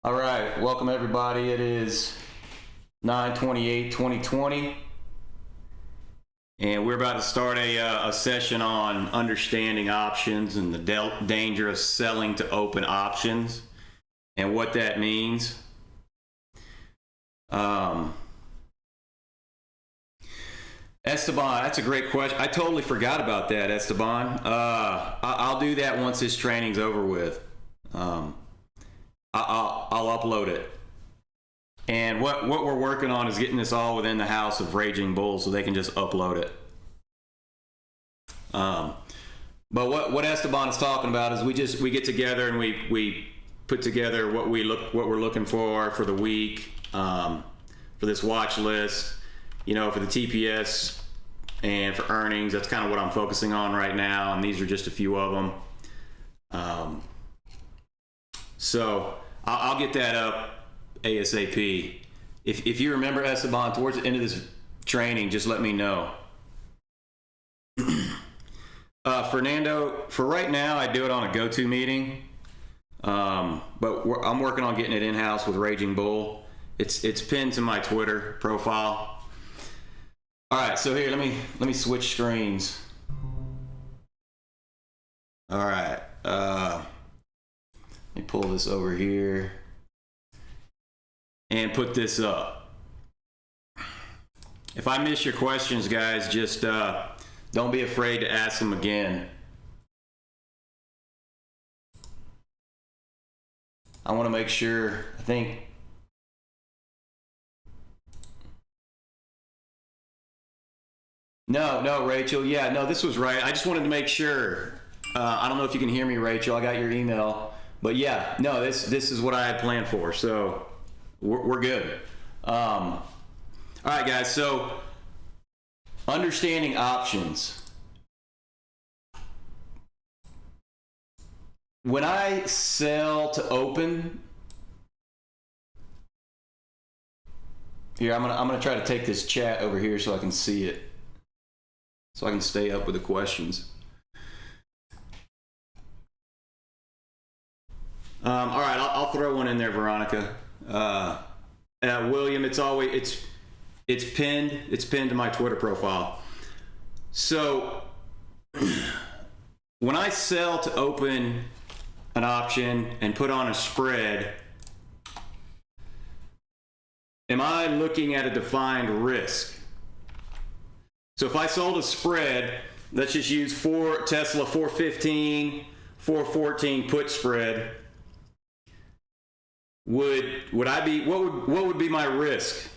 All right, welcome everybody. It is 9/28/2020, and we're about to start a session on understanding options and the danger of selling to open options and what that means. Esteban, that's a great question. I totally forgot about that, Esteban. I'll do that once this training's over with. I'll upload it. And what we're working on is getting this all within the house of Raging Bull so they can just upload it. But what Esteban is talking about is we get together and we put together what we're looking for the week, for this watch list, for the TPS and for earnings. That's kind of what I'm focusing on right now, and these are just a few of them. So I'll get that up ASAP. If you remember, Esteban, towards the end of this training, just let me know. Fernando, for right now, I do it on a go-to meeting, but I'm working on getting it in-house with Raging Bull. It's pinned to my Twitter profile. All right, so here, let me switch screens. All right, let me pull this over here and put this up. If I miss your questions, guys, just don't be afraid to ask them again. I want to make sure, No, Rachel. Yeah, no, this was right. I just wanted to make sure. I don't know if you can hear me, Rachel. I got your email. But yeah, no, this is what I had planned for. So we're good. All right, guys. So understanding options. When I sell to open, here, I'm gonna try to take this chat over here so I can see it, so I can stay up with the questions. All right, I'll throw one in there, Veronica. William, it's pinned. It's pinned to my Twitter profile. So when I sell to open an option and put on a spread, am I looking at a defined risk? So if I sold a spread, let's just use Tesla 415, 414 put spread. Would I be, what would be my risk?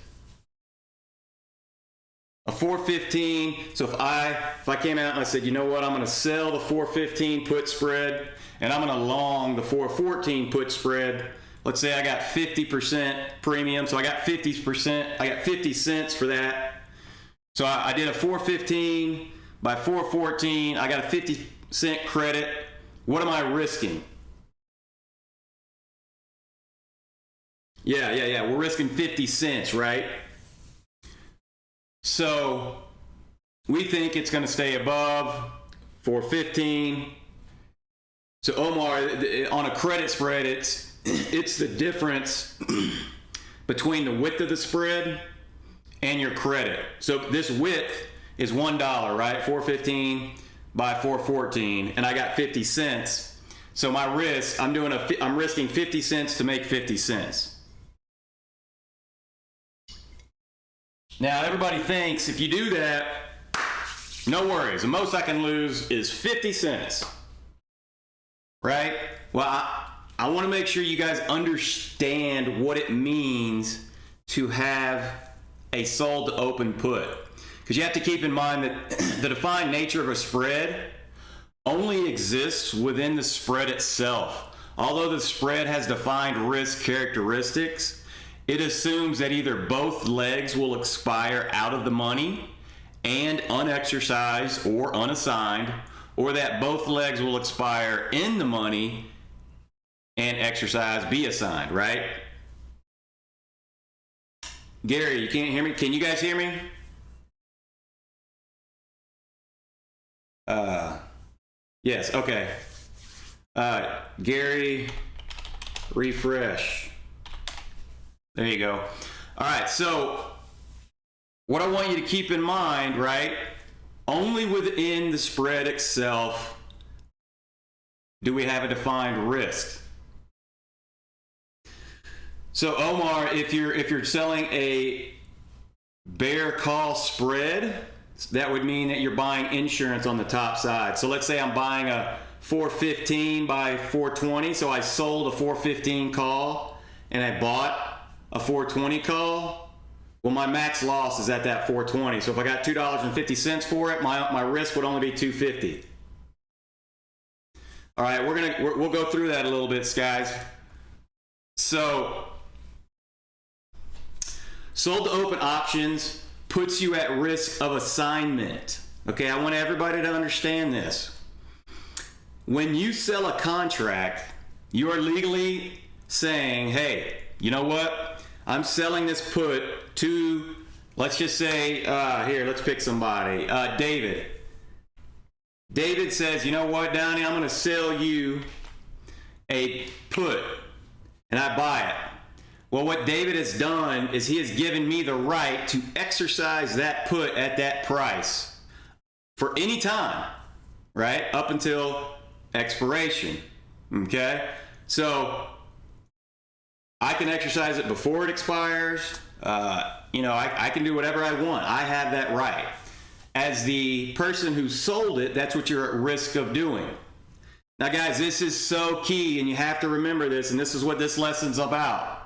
A 415. So if I came out and I said, you know what, I'm going to sell the 415 put spread and I'm going to long the 414 put spread. Let's say I got 50% premium, so I got 50%. I got 50 cents for that. So I did a 415 by 414. I got a 50-cent credit. What am I risking? Yeah. We're risking 50 cents, right? So we think it's going to stay above 415. So Omar, on a credit spread, it's the difference between the width of the spread and your credit. So this width is $1, right? 415 by 414, and I got 50 cents. So my risk, I'm risking 50 cents to make 50 cents. Now everybody thinks if you do that, no worries. The most I can lose is 50 cents, right? Well, I want to make sure you guys understand what it means to have a sold to open put, because you have to keep in mind that the defined nature of a spread only exists within the spread itself. Although the spread has defined risk characteristics, it assumes that either both legs will expire out of the money and unexercised or unassigned, or that both legs will expire in the money and exercise be assigned, right? Gary, you can't hear me? Can you guys hear me? Yes, okay. Gary, refresh. There you go. All right, so what I want you to keep in mind, right? Only within the spread itself do we have a defined risk. So Omar, if you're selling a bear call spread, that would mean that you're buying insurance on the top side. So let's say I'm buying a 415 by 420. So I sold a 415 call and I bought a 420 call. Well, my max loss is at that 420. So if I got $2.50 for it, my risk would only be $2.50. All right, we'll go through that a little bit, guys. So sold to open options puts you at risk of assignment. Okay, I want everybody to understand this. When you sell a contract, you are legally saying, hey, you know what? I'm selling this put to, let's just say, here, let's pick somebody. David. David says, you know what, Downey, I'm going to sell you a put, and I buy it. Well, what David has done is he has given me the right to exercise that put at that price for any time, right, up until expiration, okay? So I can exercise it before it expires. I can do whatever I want. I have that right. As the person who sold it, that's what you're at risk of doing. Now, guys, this is so key, and you have to remember this, and this is what this lesson's about.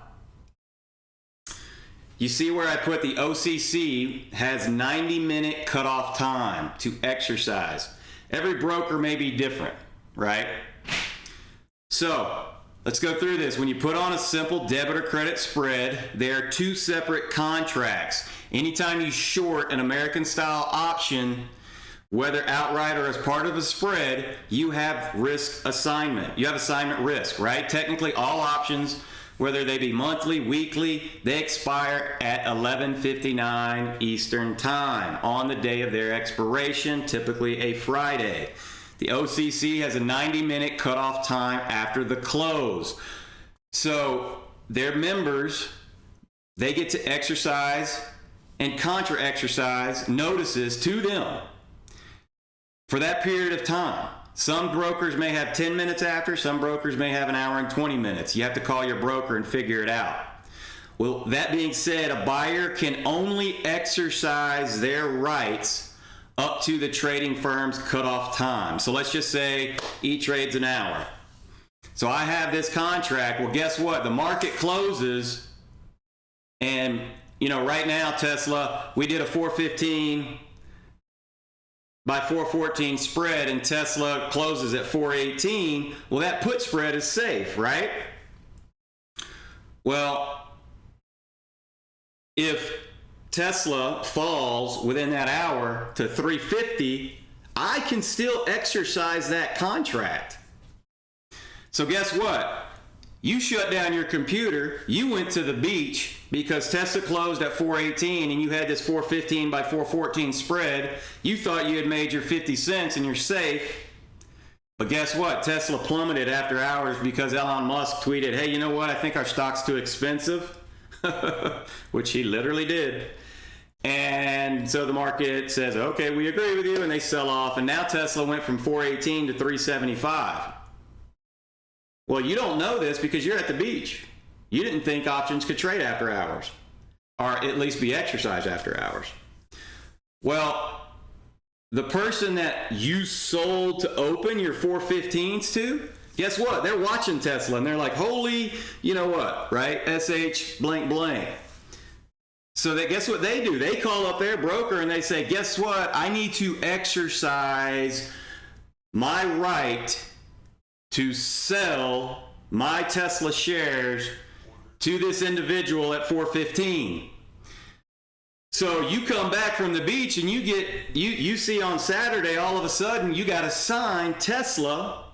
You see where I put the OCC has 90-minute cutoff time to exercise. Every broker may be different, right? So let's go through this. When you put on a simple debit or credit spread, they are two separate contracts. Anytime you short an American style option, whether outright or as part of a spread, you have risk assignment. You have assignment risk, right? Technically, all options, whether they be monthly, weekly, they expire at 11:59 Eastern Time on the day of their expiration, typically a Friday. The OCC has a 90-minute cutoff time after the close. So their members, they get to exercise and contra-exercise notices to them for that period of time. Some brokers may have 10 minutes after, some brokers may have an hour and 20 minutes. You have to call your broker and figure it out. Well, that being said, a buyer can only exercise their rights up to the trading firm's cutoff time. So let's just say E-Trade's an hour. So I have this contract. Well, guess what? The market closes, and right now, Tesla, we did a 415 by 414 spread, and Tesla closes at 418. Well, that put spread is safe, right? Well, if Tesla falls within that hour to 350, I can still exercise that contract. So guess what? You shut down your computer, you went to the beach because Tesla closed at 418 and you had this 415 by 414 spread. You thought you had made your 50 cents and you're safe. But guess what? Tesla plummeted after hours because Elon Musk tweeted, hey, you know what? I think our stock's too expensive, which he literally did. And so the market says, okay, we agree with you, and they sell off. And now Tesla went from 418 to 375. Well, you don't know this because you're at the beach. You didn't think options could trade after hours, or at least be exercised after hours. Well, the person that you sold to open your 415s to, guess what? They're watching Tesla and they're like, holy, you know what, right? SH blank blank. So guess what they do? They call up their broker and they say, guess what? I need to exercise my right to sell my Tesla shares to this individual at 415. So you come back from the beach and you see on Saturday, all of a sudden you got assigned Tesla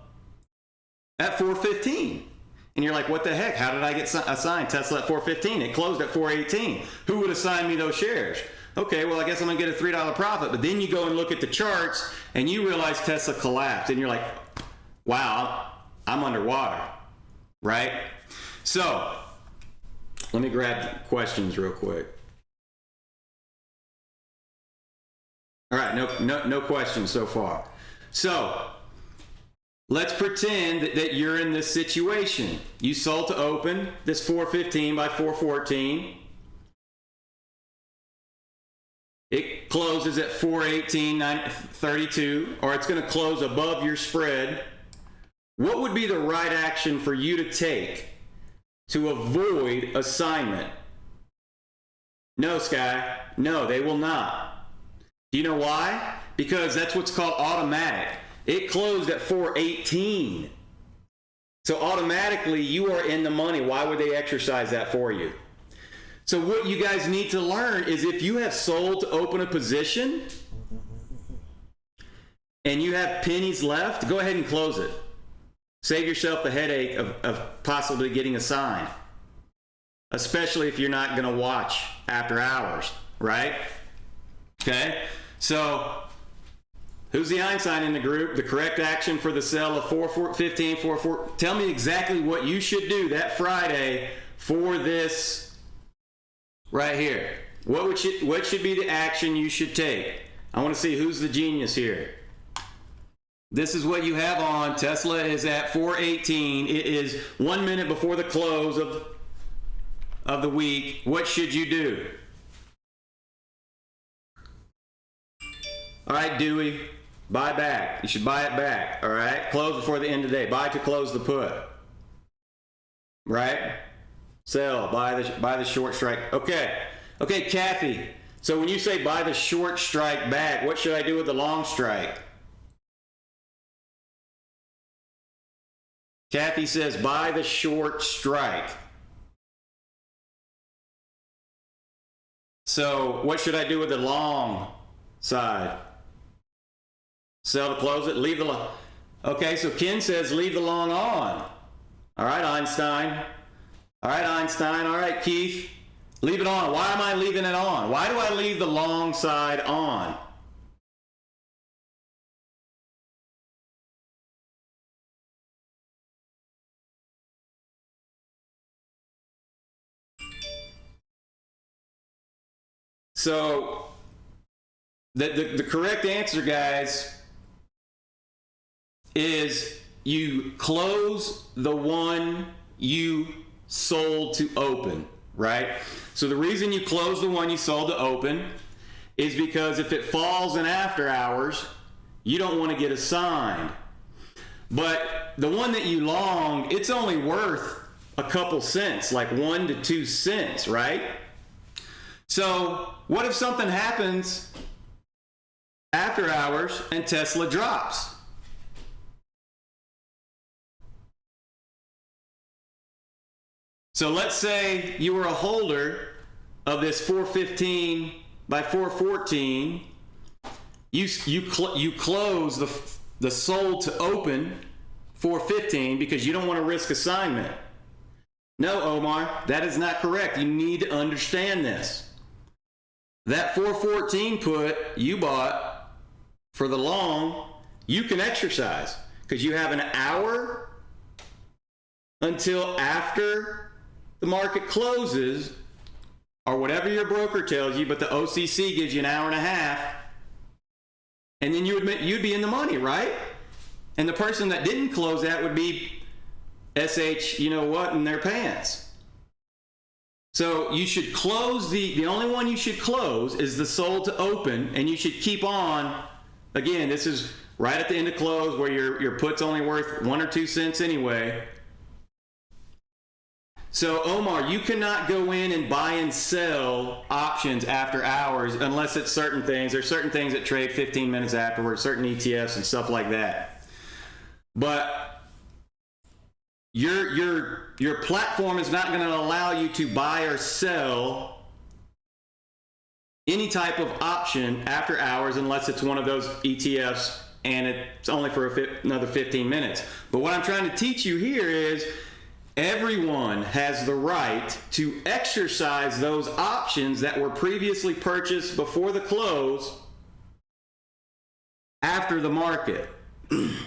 at 415. And you're like, what the heck? How did I get assigned Tesla at 415? It closed at 418. Who would assign me those shares? Okay, well, I guess I'm gonna get a $3 profit. But then you go and look at the charts and you realize Tesla collapsed and you're like, wow, I'm underwater, right? So Let me grab questions real quick. All right, no questions so far. So let's pretend that you're in this situation. You sold to open this 415 by 414. It closes at 418.32, or it's going to close above your spread. What would be the right action for you to take to avoid assignment? No, Sky. No, they will not. Do you know why? Because that's what's called automatic. It closed at 418. So automatically you are in the money. Why would they exercise that for you? So what you guys need to learn is if you have sold to open a position and you have pennies left, go ahead and close it. Save yourself the headache of possibly getting assigned, especially if you're not going to watch after hours, right? Okay, so who's the Einstein in the group? The correct action for the sell of 415, 44. Tell me exactly what you should do that Friday for this right here. What should be the action you should take? I want to see who's the genius here. This is what you have on. Tesla is at 418. It is 1 minute before the close of the week. What should you do? All right, Dewey, buy back. You should buy it back, all right? Close before the end of the day. Buy to close the put, right? Sell, buy the short strike. Okay, Kathy. So when you say buy the short strike back, what should I do with the long strike? Kathy says buy the short strike. So what should I do with the long side? Sell to close it, leave the long. Okay, so Ken says leave the long on. All right, Einstein. All right, Einstein. All right, Keith. Leave it on. Why am I leaving it on? Why do I leave the long side on? So the correct answer, guys, is you close the one you sold to open, right? So the reason you close the one you sold to open is because if it falls in after hours, you don't want to get assigned. But the one that you longed, it's only worth a couple cents, like 1 to 2 cents, right? So what if something happens after hours and Tesla drops? So let's say you were a holder of this 415 by 414. You close the sold to open 415 because you don't want to risk assignment. No, Omar, that is not correct. You need to understand this. That 414 put you bought for the long, you can exercise because you have an hour until after the market closes, or whatever your broker tells you, but the OCC gives you an hour and a half, and then you admit you'd be in the money, right? And the person that didn't close that would be SH, you know what, in their pants. So you should close the only one you should close is the sold to open, and you should keep on. Again, this is right at the end of close where your put's only worth 1 or 2 cents anyway. So Omar, you cannot go in and buy and sell options after hours unless it's certain things. There's certain things that trade 15 minutes afterwards, certain ETFs and stuff like that. But your platform is not going to allow you to buy or sell any type of option after hours unless it's one of those ETFs and it's only for another 15 minutes. But what I'm trying to teach you here is everyone has the right to exercise those options that were previously purchased before the close after the market.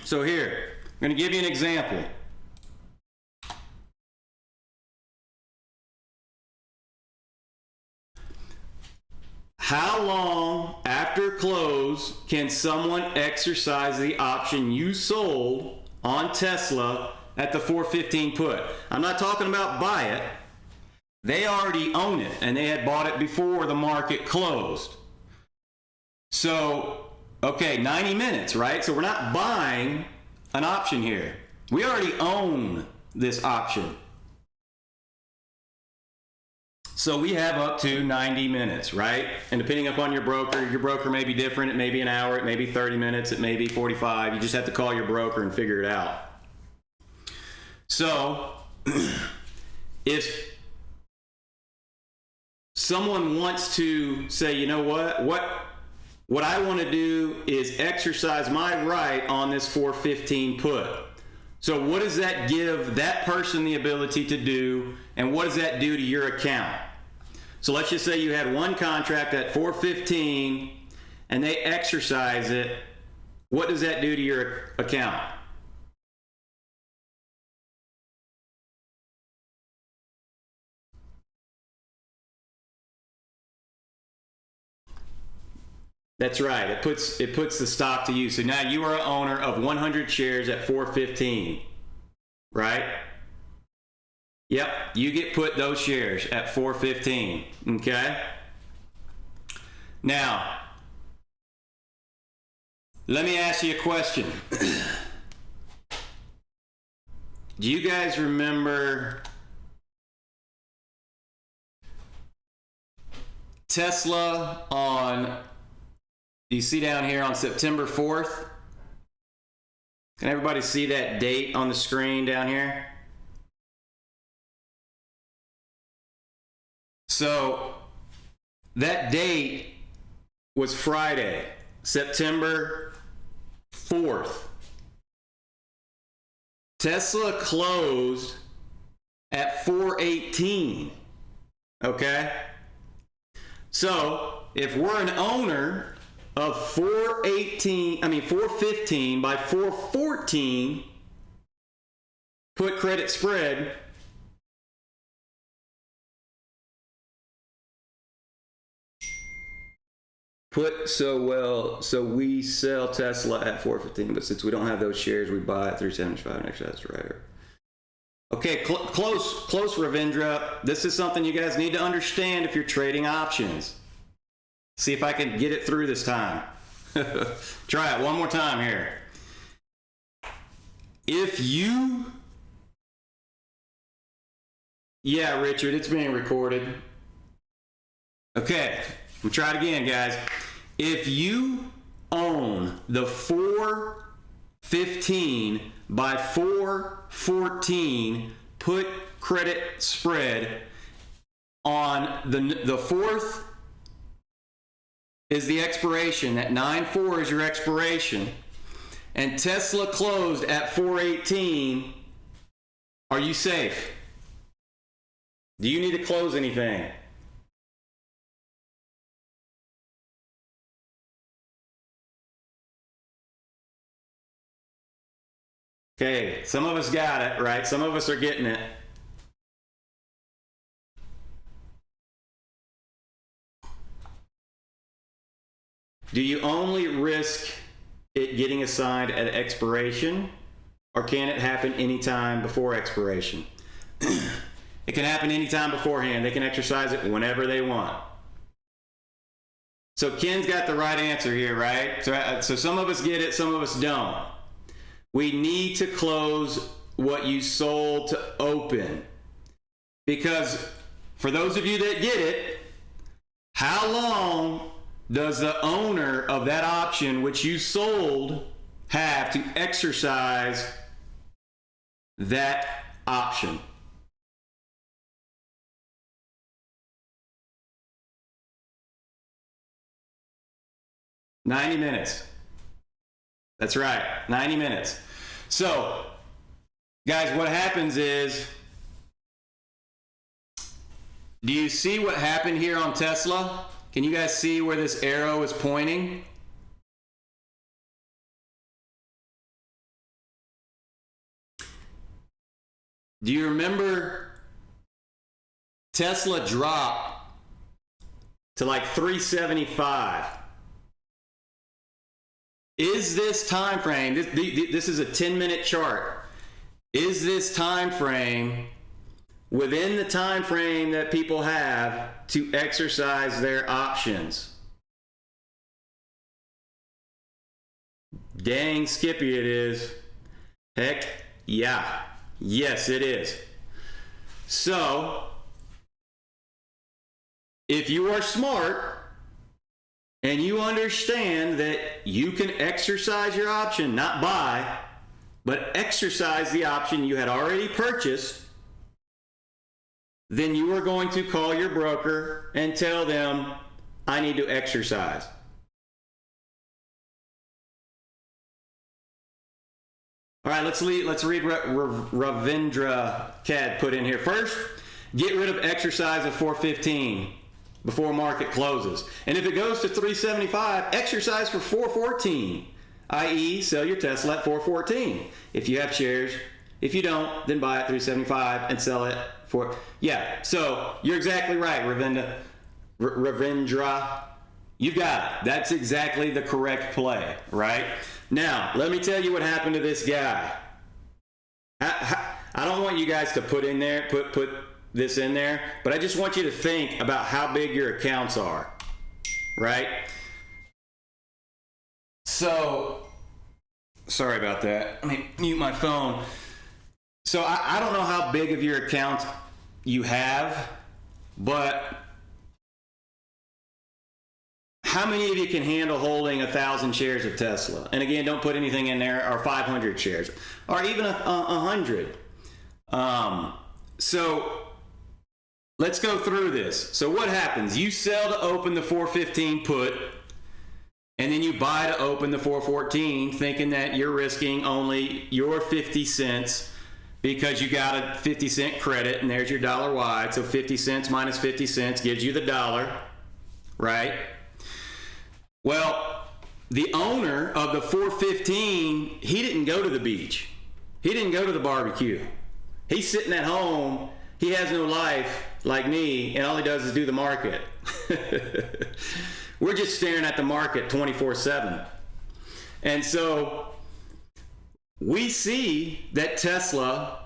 So here, I'm going to give you an example. how long after close can someone exercise the option you sold on Tesla at the 415 put? I'm not talking about buy it. They already own it, and they had bought it before the market closed. So, okay, 90 minutes, right? So we're not buying an option here. We already own this option. So we have up to 90 minutes, right? And depending upon your broker may be different. It may be an hour, it may be 30 minutes, it may be 45. You just have to call your broker and figure it out. So if someone wants to say, you know what I want to do is exercise my right on this 415 put. So what does that give that person the ability to do, and what does that do to your account? So let's just say you had one contract at 415 and they exercise it. What does that do to your account? That's right. It puts the stock to use. So now you are an owner of 100 shares at 415, right? Yep, you get put those shares at 415, okay? Now, let me ask you a question. Do you guys remember Tesla on, you see down here on September 4th? Can everybody see that date on the screen down here? So that date was Friday, September 4th. Tesla closed at 418. Okay? So if we're an owner of 415 by 414 put credit spread, so we sell Tesla at 415, but since we don't have those shares, we buy at 375 next. That's right. Okay, close, Ravindra. This is something you guys need to understand if you're trading options. See if I can get it through this time. Try it one more time here. Yeah, Richard, it's being recorded. Okay, we'll try it again, guys. If you own the 415 by 414 put credit spread on the 4th is the expiration, at 9/4 is your expiration, and Tesla closed at 418, are you safe? Do you need to close anything? Okay, some of us got it, right? Some of us are getting it. Do you only risk it getting assigned at expiration, or can it happen anytime before expiration? It can happen anytime beforehand. They can exercise it whenever they want. So Ken's got the right answer here, right? So some of us get it, some of us don't. We need to close what you sold to open. Because for those of you that get it, how long does the owner of that option which you sold have to exercise that option? $90 minutes. That's right, 90 minutes. So, guys, what happens is, do you see what happened here on Tesla? Can you guys see where this arrow is pointing? Do you remember Tesla dropped to like 375. Is this time frame, this is a 10-minute chart, is this time frame within the time frame that people have to exercise their options? Dang Skippy it is. Heck yeah. Yes, it is. So, if you are smart and you understand that you can exercise your option, not buy, but exercise the option you had already purchased, then you are going to call your broker and tell them, I need to exercise. All right, let's read Ravindra Cad put in here. First, get rid of exercise at 415 before market closes. And if it goes to 375, exercise for 414, i.e. sell your Tesla at 414 if you have shares. If you don't, then buy at 375 and sell it for, yeah. So you're exactly right, Ravindra. You got it. That's exactly the correct play, right? Now, let me tell you what happened to this guy. I don't want you guys to put this in there, but I just want you to think about how big your accounts are, right? So, sorry about that. Let me mute my phone. So I don't know how big of your account you have, but how many of you can handle holding 1,000 shares of Tesla? And again, don't put anything in there, or 500 shares, or even 100. So let's go through this. So what happens? You sell to open the 415 put, and then you buy to open the 414, thinking that you're risking only your 50 cents because you got a 50-cent credit, and there's your dollar wide. So 50 cents minus 50 cents gives you the dollar, right? Well, the owner of the 415, he didn't go to the beach. He didn't go to the barbecue. He's sitting at home. He has no life like me, and all he does is do the market. We're just staring at the market 24/7. And so we see that Tesla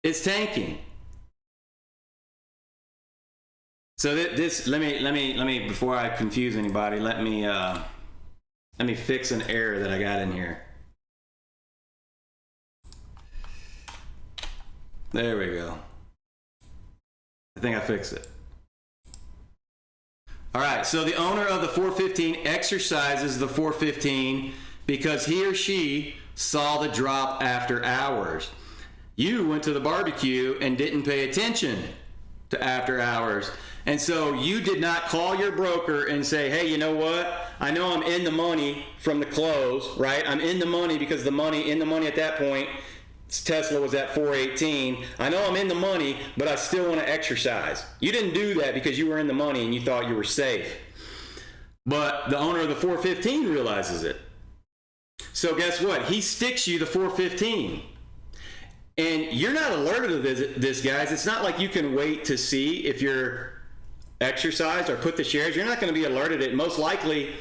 is tanking. So this, let me before I confuse anybody, let me fix an error that I got in here. There we go. I think I fixed it. All right, so the owner of the 415 exercises the 415 because he or she saw the drop after hours. You went to the barbecue and didn't pay attention to after hours. And so you did not call your broker and say, hey, you know what? I know I'm in the money from the close, right? I'm in the money because in the money at that point, Tesla was at 418. I know I'm in the money, but I still want to exercise. You didn't do that because you were in the money and you thought you were safe. But the owner of the 415 realizes it. So guess what? He sticks you the 415. And you're not alerted to this, guys. It's not like you can wait to see if you're exercised or put the shares. You're not going to be alerted it most likely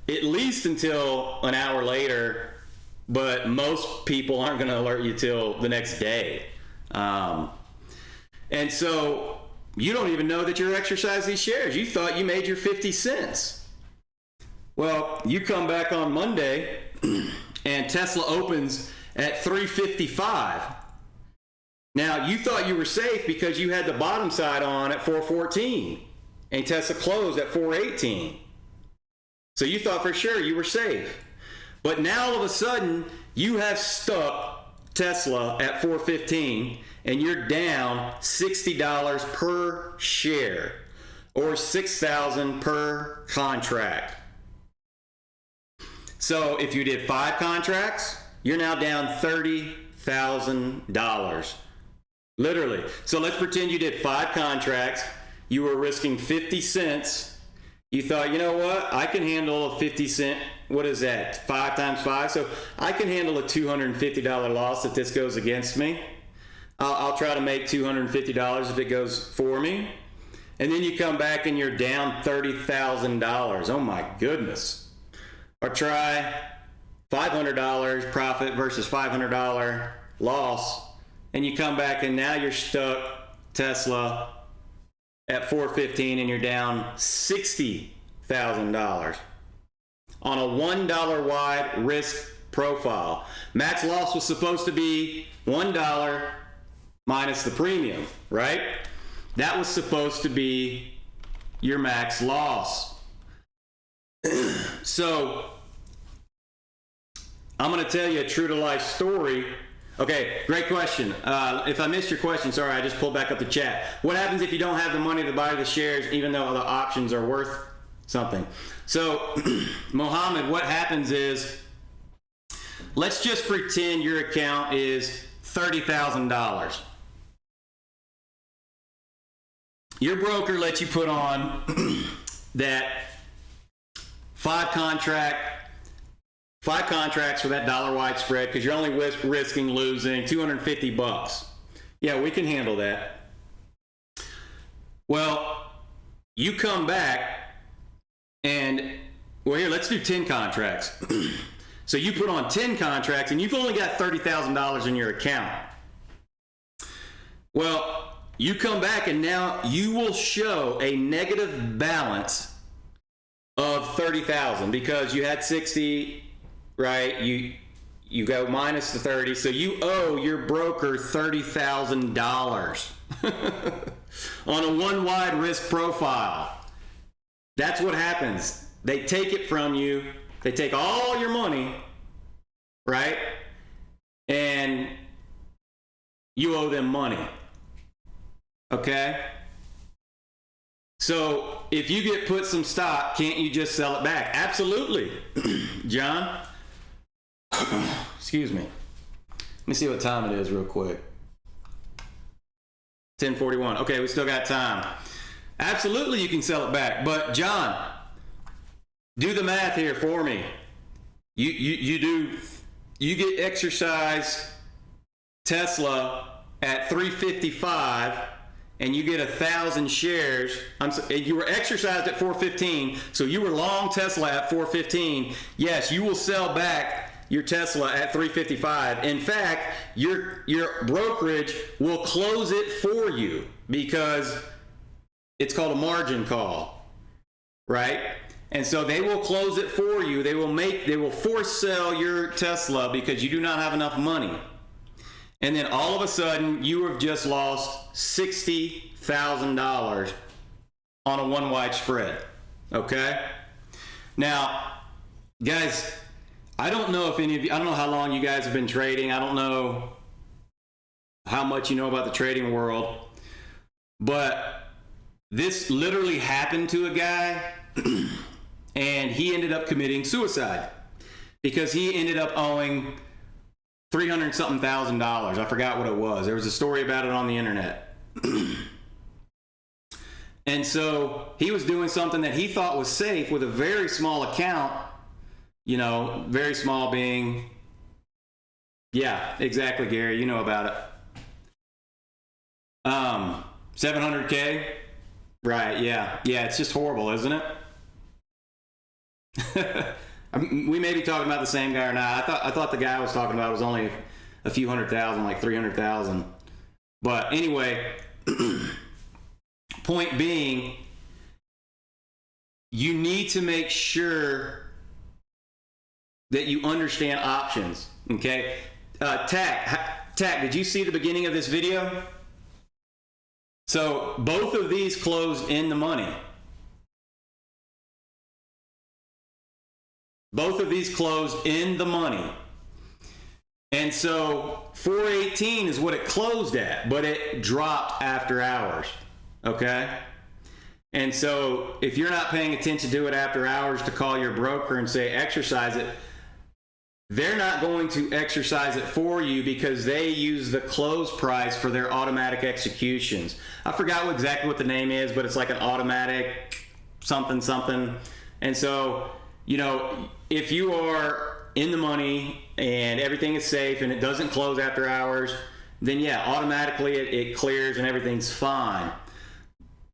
at least until an hour later, but most people aren't going to alert you till the next day. And so you don't even know that you're exercising these shares. You thought you made your 50 cents. Well, you come back on Monday and Tesla opens at 355. Now, you thought you were safe because you had the bottom side on at 414 and Tesla closed at 418. So you thought for sure you were safe. But now all of a sudden, you have stuck Tesla at 415 and you're down $60 per share or $6,000 per contract. So if you did 5 contracts, you're now down $30,000. Literally. So let's pretend you did 5 contracts. You were risking 50 cents. You thought, you know what? I can handle a 50 cent. What is that? 5 times 5. So I can handle a $250 loss if this goes against me. I'll try to make $250 if it goes for me. and then you come back and you're down $30,000. Oh my goodness. Or try $500 profit versus $500 loss, and you come back and now you're stuck Tesla at 415 and you're down $60,000 on a $1 wide risk profile. Max loss was supposed to be $1 minus the premium, right? That was supposed to be your max loss. So I'm going to tell you a true to life story. Okay, great question. If I missed your question, sorry, I just pulled back up the chat. What happens if you don't have the money to buy the shares even though the options are worth something? So, Mohammed, what happens is, let's just pretend your account is $30,000. Your broker lets you put on that five contracts for that dollar wide spread because you're only risking losing $250. Yeah, we can handle that. Well, you come back and, well, here, let's do 10 contracts. So you put on 10 contracts and you've only got $30,000 in your account. Well, you come back and now you will show a negative balance of $30,000 because you had 60, right? You go minus the 30, so you owe your broker $30,000 on a one wide risk profile. That's what happens. They take it from you. They take all your money, right? And you owe them money. Okay? So if you get put some stock, can't you just sell it back? Absolutely. John? Excuse me. Let me see what time it is real quick. 10:41. Okay, we still got time. Absolutely, you can sell it back. But John, do the math here for me. You get exercise Tesla at 355 and you get 1,000 shares. You were exercised at 415, so you were long Tesla at 415. Yes, you will sell back your Tesla at 355. In fact, your brokerage will close it for you because it's called a margin call, right? And so they will close it for you. They will force sell your Tesla because you do not have enough money. And then all of a sudden, you have just lost $60,000 on a one wide spread. Okay? Now, guys, I don't know if any of you, I don't know how long you guys have been trading. I don't know how much you know about the trading world, but this literally happened to a guy and he ended up committing suicide because he ended up owing $300-something thousand. I forgot what it was. There was a story about it on the internet. And so he was doing something that he thought was safe with a very small account, you know, very small being, yeah, exactly, Gary, you know about it. 700K, right? Yeah, it's just horrible, isn't it? We may be talking about the same guy or not. I thought the guy I was talking about was only a few hundred thousand, like 300,000. But anyway, point being, you need to make sure that you understand options. Okay, Tack, did you see the beginning of this video? So both of these closed in the money. Both of these closed in the money. And so 418 is what it closed at, but it dropped after hours. Okay? And so if you're not paying attention to it after hours to call your broker and say exercise it, they're not going to exercise it for you because they use the close price for their automatic executions. I forgot exactly what the name is, but it's like an automatic something. And so, you know, if you are in the money and everything is safe and it doesn't close after hours, then yeah, automatically it clears and everything's fine.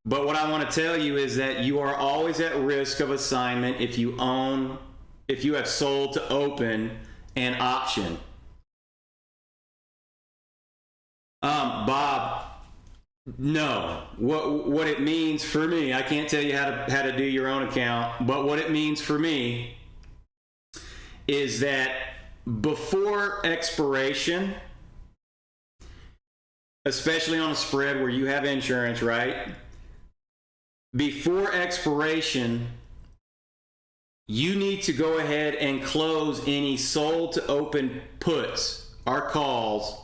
But what I want to tell you is that you are always at risk of assignment if you have sold to open an option. Bob, no. What it means for me, I can't tell you how to do your own account, but what it means for me is that before expiration, especially on a spread where you have insurance, right? Before expiration, you need to go ahead and close any sold to open puts or calls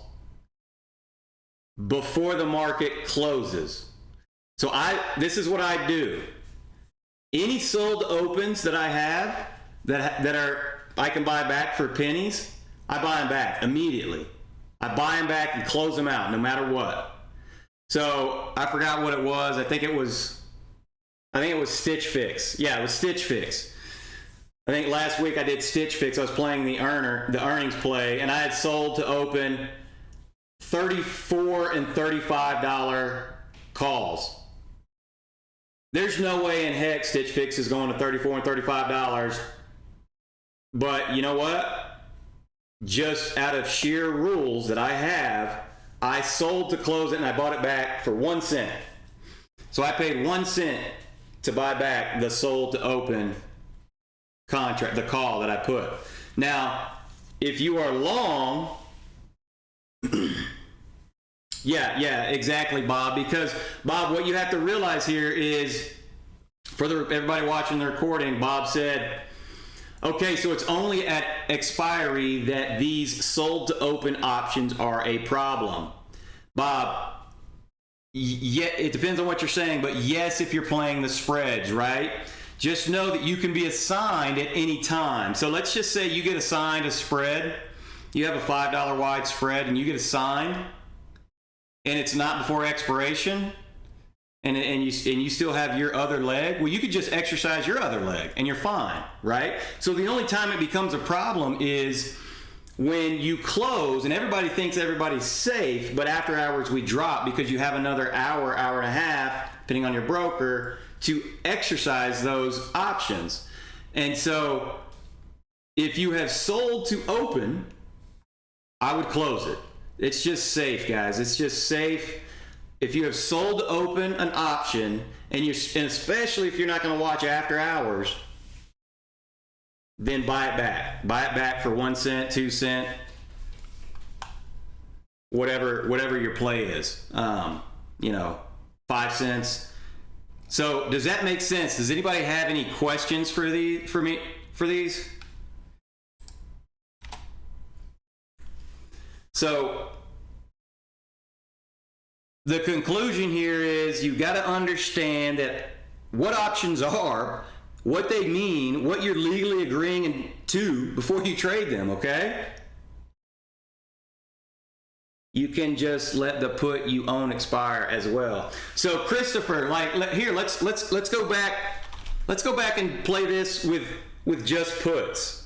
before the market closes. So this is what I do. Any sold opens that I have that are I can buy back for pennies, I buy them back immediately. I buy them back and close them out no matter what. So I forgot what it was. I think it was Stitch Fix. Yeah, it was Stitch Fix. I think last week I did Stitch Fix. I was playing the earnings play, and I had sold to open $34 and $35 calls. There's no way in heck Stitch Fix is going to $34 and $35. But you know what? Just out of sheer rules that I have, I sold to close it and I bought it back for 1 cent. So I paid 1 cent to buy back the sold to open contract, the call that I put. Now, if you are long, yeah, exactly, Bob. Because, Bob, what you have to realize here is, for everybody watching the recording, Bob said, okay, so it's only at expiry that these sold to open options are a problem. Bob, yeah, it depends on what you're saying, but yes, if you're playing the spreads, right? Just know that you can be assigned at any time. So let's just say you get assigned a spread. You have a $5 wide spread and you get assigned, and it's not before expiration, and you still have your other leg. Well, you could just exercise your other leg and you're fine, right? So the only time it becomes a problem is when you close and everybody thinks everybody's safe, but after hours we drop because you have another hour and a half, depending on your broker, to exercise those options. And so if you have sold to open, I would close it. It's just safe, guys. It's just safe. If you have sold to open an option, and especially if you're not going to watch after hours, then buy it back. Buy it back for 1 cent, 2 cent, whatever your play is. 5 cents. So does that make sense? Does anybody have any questions for these? So the conclusion here is you got to understand that what options are, what they mean, what you're legally agreeing to before you trade them, okay? You can just let the put you own expire as well. So Christopher, let's go back. Let's go back and play this with just puts.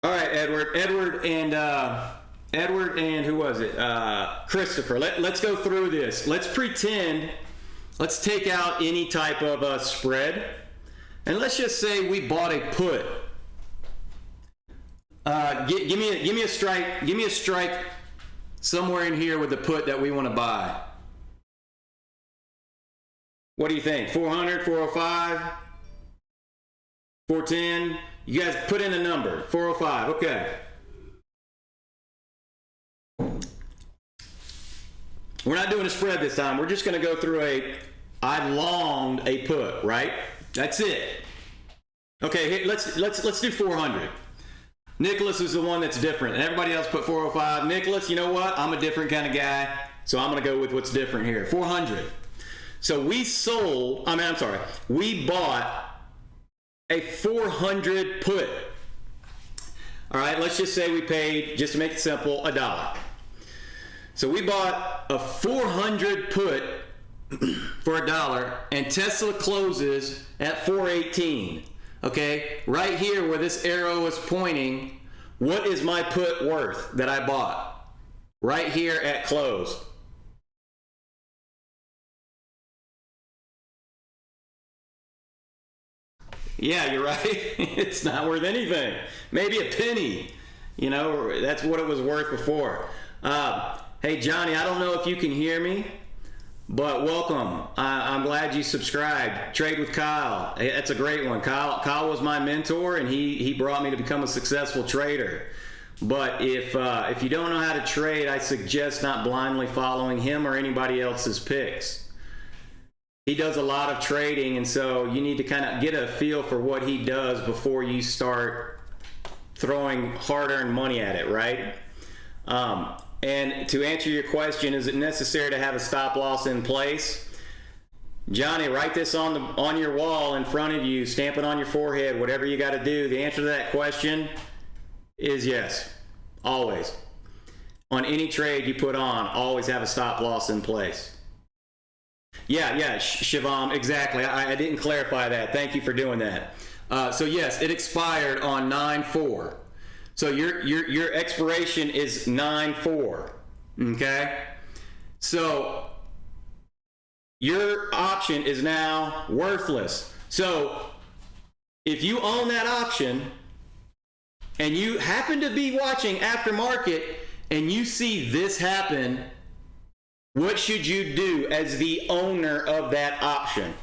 All right, Edward and who was it? Christopher. Let's go through this. Let's take out any type of spread, and let's just say we bought a put. Give me a strike. Give me a strike somewhere in here with the put that we want to buy. What do you think? 400, 405, 410. You guys put in a number. 405. Okay. We're not doing a spread this time. We're just going to go through I longed a put, right? That's it. Okay, let's do 400. Nicholas is the one that's different. Everybody else put 405. Nicholas, you know what? I'm a different kind of guy, so I'm going to go with what's different here. 400. So we bought a 400 put. All right, let's just say we paid, just to make it simple, $1. So we bought a 400 put for $1, and Tesla closes at 418. Okay, right here where this arrow is pointing, what is my put worth that I bought? right here at close. Yeah, you're right. It's not worth anything. Maybe a penny. You know, that's what it was worth before. Hey, Johnny, I don't know if you can hear me, but welcome. I'm glad you subscribed. Trade with Kyle. That's a great one. Kyle was my mentor, and he brought me to become a successful trader. But if you don't know how to trade, I suggest not blindly following him or anybody else's picks. He does a lot of trading, and so you need to kind of get a feel for what he does before you start throwing hard-earned money at it, right? And to answer your question, is it necessary to have a stop loss in place? Johnny, write this on your wall in front of you, stamp it on your forehead, whatever you got to do. The answer to that question is yes, always. On any trade you put on, always have a stop loss in place. Yeah, Shivam, exactly. I didn't clarify that. Thank you for doing that. So yes, it expired on 9/4. So your expiration is 9/4. Okay? So your option is now worthless. So if you own that option and you happen to be watching aftermarket and you see this happen, what should you do as the owner of that option?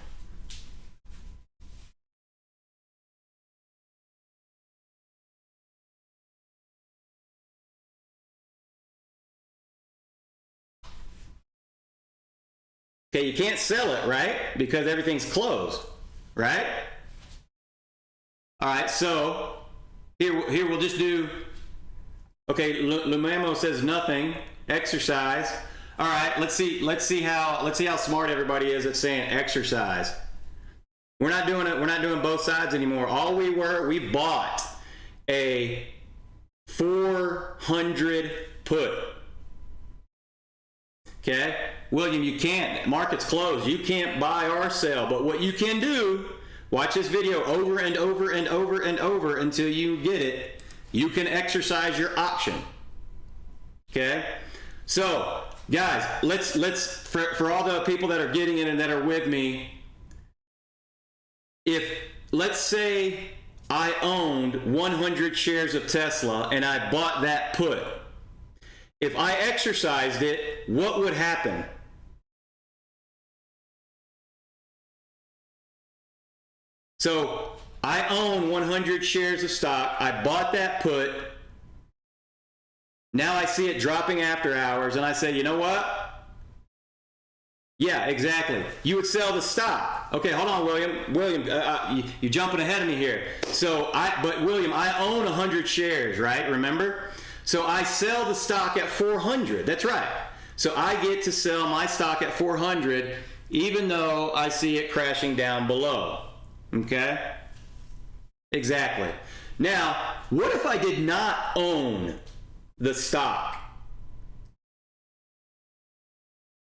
Okay, you can't sell it, right? Because everything's closed, right? All right, so here we'll just do, okay, Lumamo says nothing, exercise. All right, let's see how smart everybody is at saying exercise. We're not doing both sides anymore. All we bought a 400 put. Okay? William, you can't. Market's closed. You can't buy or sell. But what you can do, watch this video over and over and over and over until you get it. You can exercise your option. Okay? So, guys, let's for all the people that are getting it and that are with me, if let's say I owned 100 shares of Tesla and I bought that put, if I exercised it, what would happen? So I own 100 shares of stock. I bought that put. Now I see it dropping after hours, and I say, you know what? Yeah, exactly. You would sell the stock. Okay, hold on, William. William, you're jumping ahead of me here. But William, I own 100 shares, right? Remember? So I sell the stock at 400. That's right. So I get to sell my stock at 400, even though I see it crashing down below. Okay? Exactly. Now, what if I did not own the stock?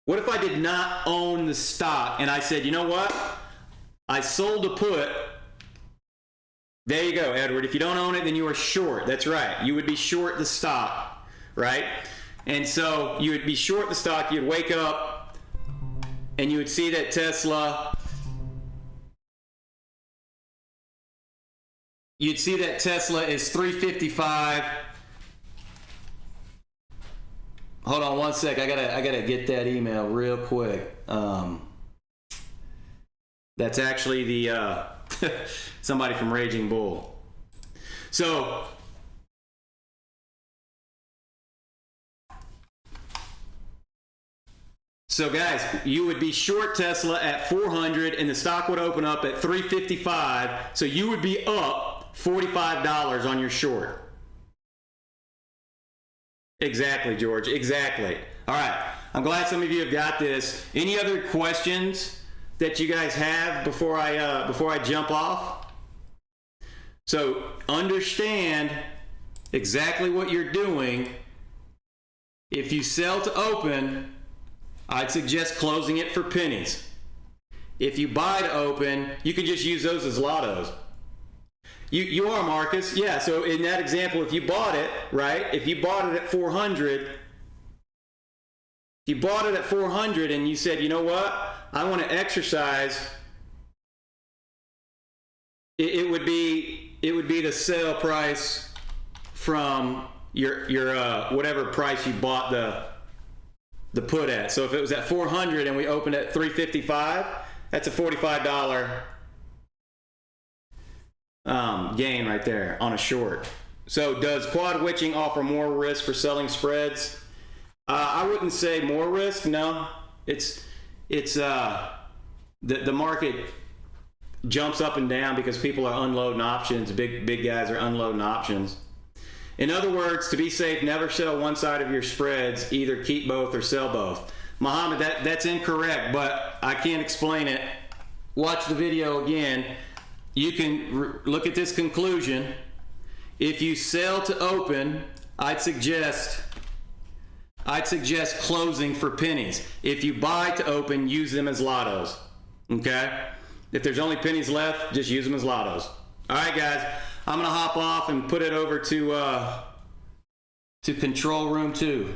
What if I did not own the stock and I said, you know what? I sold a put. There you go, Edward. If you don't own it, then you are short. That's right. You would be short the stock, right? And so you would be short the stock. You'd wake up and you would see that Tesla, you'd see that Tesla is 355. Hold on one sec. I gotta get that email real quick. That's actually the somebody from Raging Bull. So guys, you would be short Tesla at 400 and the stock would open up at 355. So you would be up $45 on your short. Exactly, George. Exactly. All right. I'm glad some of you have got this. Any other questions that you guys have before I jump off? So understand exactly what you're doing. If you sell to open, I'd suggest closing it for pennies. If you buy to open, you can just use those as lottos. You are, Marcus. Yeah, so in that example, if you bought it, right? If you bought it at 400 If you bought it at 400 and you said, you know what, I want to exercise, it would be the sale price from your whatever price you bought the put at. So if it was at 400 and we opened at 355, that's a $45 gain right there on a short. So does quad witching offer more risk for selling spreads? I wouldn't say more risk. No, it's the market jumps up and down because people are unloading options. Big guys are unloading options. In other words, to be safe, never sell one side of your spreads. Either keep both or sell both. Muhammad, that's incorrect, but I can't explain it. Watch the video again. You can look at this conclusion. If you sell to open, I'd suggest closing for pennies. If you buy to open, use them as lottos. Okay? If there's only pennies left, just use them as lottos. All right, guys. I'm gonna hop off and put it over to control room 2.